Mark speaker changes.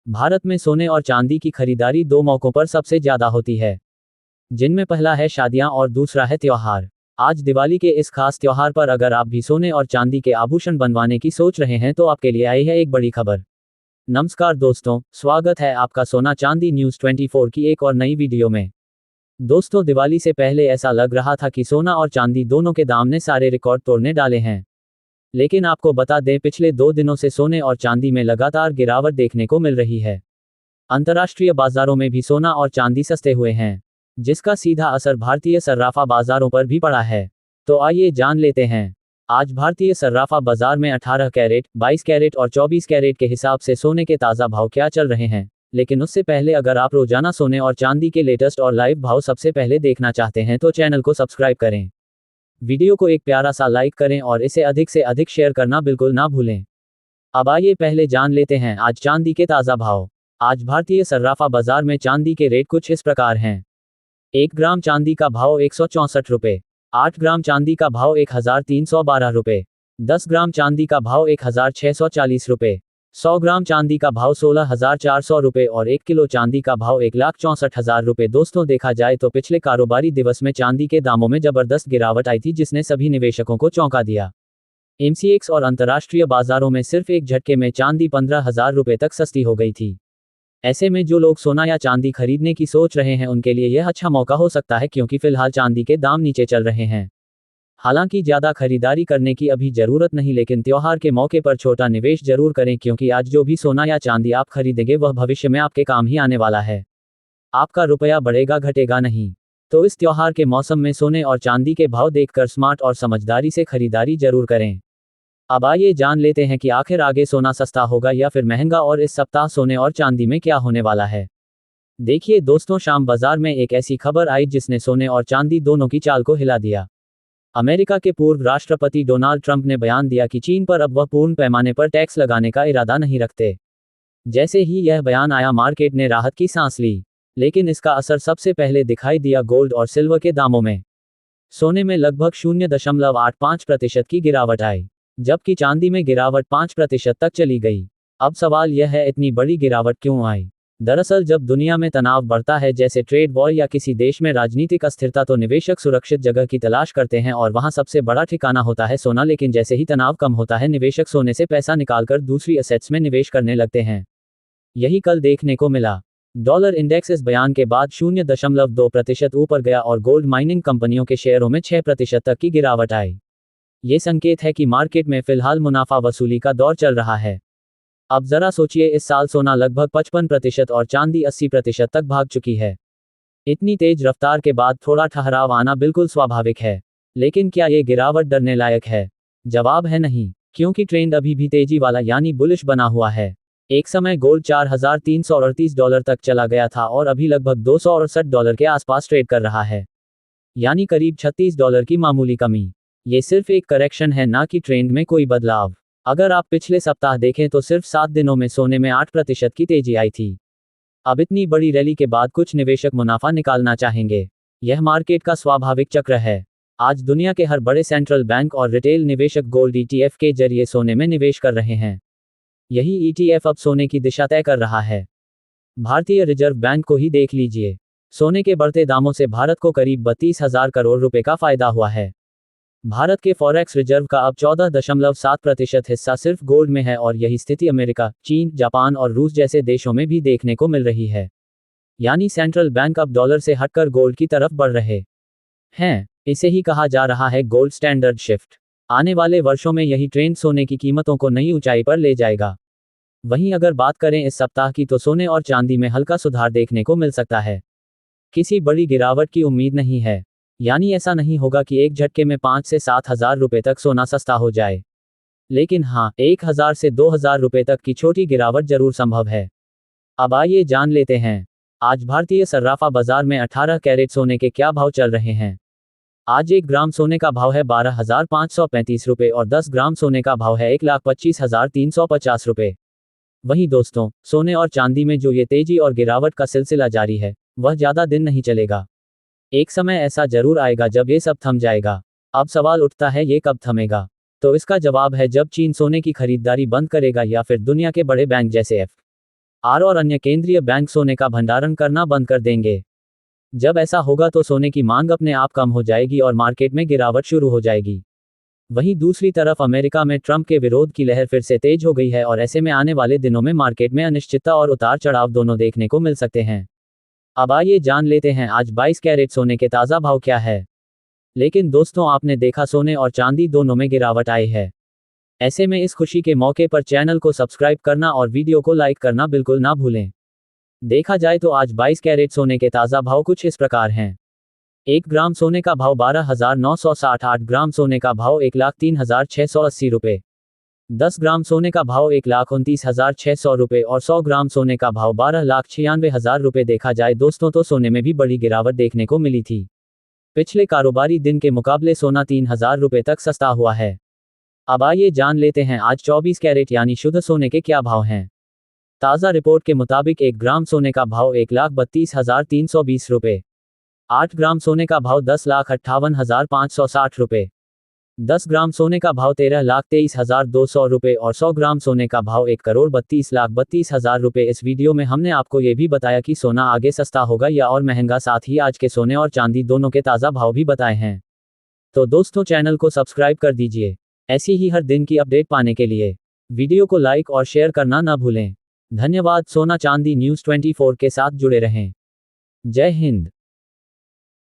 Speaker 1: भारत में सोने और चांदी की खरीदारी दो मौकों पर सबसे ज्यादा होती है, जिनमें पहला है शादियां और दूसरा है त्योहार। आज दिवाली के इस खास त्योहार पर अगर आप भी सोने और चांदी के आभूषण बनवाने की सोच रहे हैं तो आपके लिए आई है एक बड़ी खबर। नमस्कार दोस्तों, स्वागत है आपका सोना चांदी न्यूज़ 24 की एक और नई वीडियो में। दोस्तों, दिवाली से पहले ऐसा लग रहा था कि सोना और चांदी दोनों के दाम ने सारे रिकॉर्ड तोड़ने डाले हैं। लेकिन आपको बता दें, पिछले 2 दिनों से सोने और चांदी में लगातार गिरावट देखने को मिल रही है। अंतर्राष्ट्रीय बाजारों में भी सोना और चांदी सस्ते हुए हैं, जिसका सीधा असर भारतीय सर्राफा बाजारों पर भी पड़ा है। तो आइए जान लेते हैं। आज भारतीय सर्राफा बाजार में 18 कैरेट, 22 कैरेट और 24 कैरेट के हिसाब से सोने के ताज़ा भाव क्या चल रहे हैं। लेकिन उससे पहले अगर आप रोजाना सोने और चांदी के लेटेस्ट और लाइव भाव सबसे पहले देखना चाहते हैं तो चैनल को सब्सक्राइब करें, वीडियो को एक प्यारा सा लाइक करें और इसे अधिक से अधिक शेयर करना बिल्कुल ना भूलें। अब आइए पहले जान लेते हैं आज चांदी के ताज़ा भाव। आज भारतीय सर्राफा बाजार में चांदी के रेट कुछ इस प्रकार हैं। 1 ग्राम चांदी का भाव 164 रुपये, 8 ग्राम चांदी का भाव 1312 रुपये, 10 ग्राम चांदी का भाव 1640 रुपये, 100 ग्राम चांदी का भाव 16400 रुपये और 1 किलो चांदी का भाव 1,64,000 रुपये। दोस्तों, देखा जाए तो पिछले कारोबारी दिवस में चांदी के दामों में जबरदस्त गिरावट आई थी, जिसने सभी निवेशकों को चौंका दिया। एमसीएक्स और अंतर्राष्ट्रीय बाजारों में सिर्फ एक झटके में चांदी 15,000 रुपये तक सस्ती हो गई थी। ऐसे में जो लोग सोना या चांदी खरीदने की सोच रहे हैं उनके लिए यह अच्छा मौका हो सकता है, क्योंकि फिलहाल चांदी के दाम नीचे चल रहे हैं। हालांकि ज़्यादा खरीदारी करने की अभी ज़रूरत नहीं, लेकिन त्योहार के मौके पर छोटा निवेश जरूर करें, क्योंकि आज जो भी सोना या चांदी आप खरीदेंगे वह भविष्य में आपके काम ही आने वाला है। आपका रुपया बढ़ेगा घटेगा नहीं। तो इस त्योहार के मौसम में सोने और चांदी के भाव देखकर स्मार्ट और समझदारी से खरीदारी जरूर करें। अब आइए जान लेते हैं कि आखिर आगे सोना सस्ता होगा या फिर महंगा, और इस सप्ताह सोने और चांदी में क्या होने वाला है। देखिए दोस्तों, शाम बाजार में एक ऐसी खबर आई जिसने सोने और चांदी दोनों की चाल को हिला दिया। अमेरिका के पूर्व राष्ट्रपति डोनाल्ड ट्रंप ने बयान दिया कि चीन पर अब वह पूर्ण पैमाने पर टैक्स लगाने का इरादा नहीं रखते। जैसे ही यह बयान आया, मार्केट ने राहत की सांस ली। लेकिन इसका असर सबसे पहले दिखाई दिया गोल्ड और सिल्वर के दामों में। सोने में लगभग 0.85% की गिरावट आई, जबकि चांदी में गिरावट 5% तक चली गई। अब सवाल यह है, इतनी बड़ी गिरावट क्यों आई? दरअसल जब दुनिया में तनाव बढ़ता है, जैसे ट्रेड वॉर या किसी देश में राजनीतिक अस्थिरता, तो निवेशक सुरक्षित जगह की तलाश करते हैं और वहां सबसे बड़ा ठिकाना होता है सोना। लेकिन जैसे ही तनाव कम होता है, निवेशक सोने से पैसा निकालकर दूसरी एसेट्स में निवेश करने लगते हैं। यही कल देखने को मिला। डॉलर इंडेक्स इस बयान के बाद 0.2% ऊपर गया और गोल्ड माइनिंग कंपनियों के शेयरों में 6% तक की गिरावट आई। ये संकेत है कि मार्केट में फिलहाल मुनाफा वसूली का दौर चल रहा है। अब जरा सोचिए, इस साल सोना लगभग 55% और चांदी 80% तक भाग चुकी है। इतनी तेज रफ्तार के बाद थोड़ा ठहराव आना बिल्कुल स्वाभाविक है। लेकिन क्या ये गिरावट डरने लायक है? जवाब है नहीं, क्योंकि ट्रेंड अभी भी तेजी वाला यानी बुलिश बना हुआ है। एक समय गोल्ड $4,338 तक चला गया था और अभी लगभग $268 के आसपास ट्रेड कर रहा है, यानी करीब $36 की मामूली कमी। ये सिर्फ एक करेक्शन है, ना कि ट्रेंड में कोई बदलाव। अगर आप पिछले सप्ताह देखें तो सिर्फ 7 दिनों में सोने में 8% की तेजी आई थी। अब इतनी बड़ी रैली के बाद कुछ निवेशक मुनाफा निकालना चाहेंगे। यह मार्केट का स्वाभाविक चक्र है। आज दुनिया के हर बड़े सेंट्रल बैंक और रिटेल निवेशक गोल्ड ETF के जरिए सोने में निवेश कर रहे हैं। यही ETF अब सोने की दिशा तय कर रहा है। भारतीय रिजर्व बैंक को ही देख लीजिए। सोने के बढ़ते दामों से भारत को करीब 32,000 करोड़ रुपए का फायदा हुआ है। भारत के फॉरेक्स रिजर्व का अब 14.7% हिस्सा सिर्फ गोल्ड में है, और यही स्थिति अमेरिका, चीन, जापान और रूस जैसे देशों में भी देखने को मिल रही है। यानी सेंट्रल बैंक अब डॉलर से हटकर गोल्ड की तरफ बढ़ रहे हैं। इसे ही कहा जा रहा है गोल्ड स्टैंडर्ड शिफ्ट। आने वाले वर्षों में यही ट्रेंड सोने की कीमतों को नई ऊंचाई पर ले जाएगा। वहीं अगर बात करें इस सप्ताह की, तो सोने और चांदी में हल्का सुधार देखने को मिल सकता है। किसी बड़ी गिरावट की उम्मीद नहीं है, यानी ऐसा नहीं होगा कि एक झटके में 5 से 7 हज़ार रुपये तक सोना सस्ता हो जाए। लेकिन हाँ, 1,000 से 2,000 रुपये तक की छोटी गिरावट जरूर संभव है। अब आइए जान लेते हैं आज भारतीय सर्राफा बाजार में 18 कैरेट सोने के क्या भाव चल रहे हैं। आज 1 ग्राम सोने का भाव है 12,535 रुपये और 10 ग्राम सोने का भाव है 1,25,350 रुपये। वहीं दोस्तों, सोने और चांदी में जो ये तेजी और गिरावट का सिलसिला जारी है, वह ज़्यादा दिन नहीं चलेगा। एक समय ऐसा जरूर आएगा जब ये सब थम जाएगा। अब सवाल उठता है, ये कब थमेगा? तो इसका जवाब है, जब चीन सोने की खरीदारी बंद करेगा या फिर दुनिया के बड़े बैंक जैसे और अन्य केंद्रीय बैंक सोने का भंडारण करना बंद कर देंगे। जब ऐसा होगा तो सोने की मांग अपने आप कम हो जाएगी और मार्केट में गिरावट शुरू हो जाएगी। वहीं दूसरी तरफ अमेरिका में ट्रंप के विरोध की लहर फिर से तेज हो गई है और ऐसे में आने वाले दिनों में मार्केट में अनिश्चितता और उतार चढ़ाव दोनों देखने को मिल सकते हैं। अब आइए जान लेते हैं आज 22 कैरेट सोने के ताज़ा भाव क्या है। लेकिन दोस्तों, आपने देखा सोने और चांदी दोनों में गिरावट आई है। ऐसे में इस खुशी के मौके पर चैनल को सब्सक्राइब करना और वीडियो को लाइक करना बिल्कुल ना भूलें। देखा जाए तो आज 22 कैरेट सोने के ताज़ा भाव कुछ इस प्रकार हैं। 1 ग्राम सोने का भाव 12,960, 8 ग्राम सोने का भाव 1,03,680 रुपये, 10 ग्राम सोने का भाव 1,29,600 रुपये और 100 ग्राम सोने का भाव 12,96,000 रुपये। देखा जाए दोस्तों तो सोने में भी बड़ी गिरावट देखने को मिली थी। पिछले कारोबारी दिन के मुकाबले सोना 3,000 रुपये तक सस्ता हुआ है। अब आइए जान लेते हैं आज 24 कैरेट यानी शुद्ध सोने के क्या भाव हैं। ताज़ा रिपोर्ट के मुताबिक 1 ग्राम सोने का भाव 1,32,320 रुपये, 8 ग्राम सोने का भाव 10,58,560 रुपये, 10 ग्राम सोने का भाव 13,23,200 रुपये और 100 ग्राम सोने का भाव 1,32,32,000 रुपये। इस वीडियो में हमने आपको ये भी बताया कि सोना आगे सस्ता होगा या और महंगा, साथ ही आज के सोने और चांदी दोनों के ताज़ा भाव भी बताए हैं। तो दोस्तों, चैनल को सब्सक्राइब कर दीजिए ऐसी ही हर दिन की अपडेट पाने के लिए। वीडियो को लाइक और शेयर करना ना भूलें। धन्यवाद। सोना चांदी न्यूज़ 24 के साथ जुड़े रहें। जय हिंद।